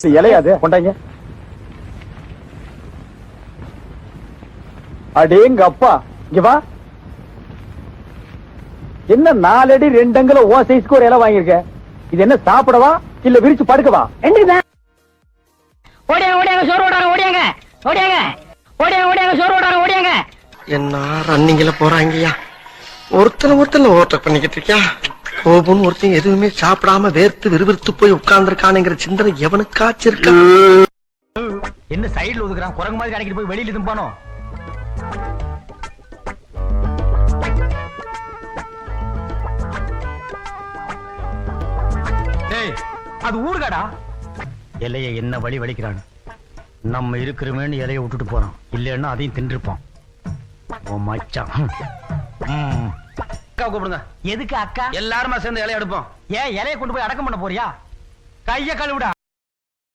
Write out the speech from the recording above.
இலையாது கொண்டாங்க. அடேங்க அப்பா, இங்க வா. என்ன 4 அடி 2 அங்குல ஓ சைஸ்க்கு ஒரு இலை வாங்கியிருக்க? இது என்ன சாப்பிடவா இல்ல விரிச்சு படுக்கவா? ரெண்டுதான். ஓடியாங்க ஓடியாங்க சோறு ஓடாங்க ஓடியாங்க ஓடியாங்க ஓடியாங்க ஓடியாங்க சோறு ஓடாங்க ஓடியாங்க. என்ன ரன்னிங்ல போறாங்கய்யா, ஒருத்தன ஓட்ட பண்ணிக்கிட்டு இருக்கியா? கோபுன்னு ஒருத்தன் எதுவுமே சாப்பிடாம வேர்த்து விறுவிறுத்து போய் உட்கார்ந்துருக்கானுங்கிற சிந்தனை எவனுக்காச்சும் இருக்கா? என்ன சைடுல ஒதுக்குறான்? குரங்கு மாதிரி அடிக்கிட்டு போய் வெளியில தும்பானோ? டேய், அது ஊர்காடா. இலைய என்ன வழி வலிக்கிறான்? நம்ம இருக்கிறமேன்னு இலைய விட்டுட்டு போறோம், இல்லன்னா அதையும் தின்றுப்பான். ஓ மச்சான். அக்கா கூப்பிடுங்க. எதுக்கு அக்கா? எல்லாருமா சேர்ந்து இலைய எடுப்போம். ஏன் இலைய கொண்டு போய் அடக்கம் பண்ண போறியா? கைய கழுவுடா.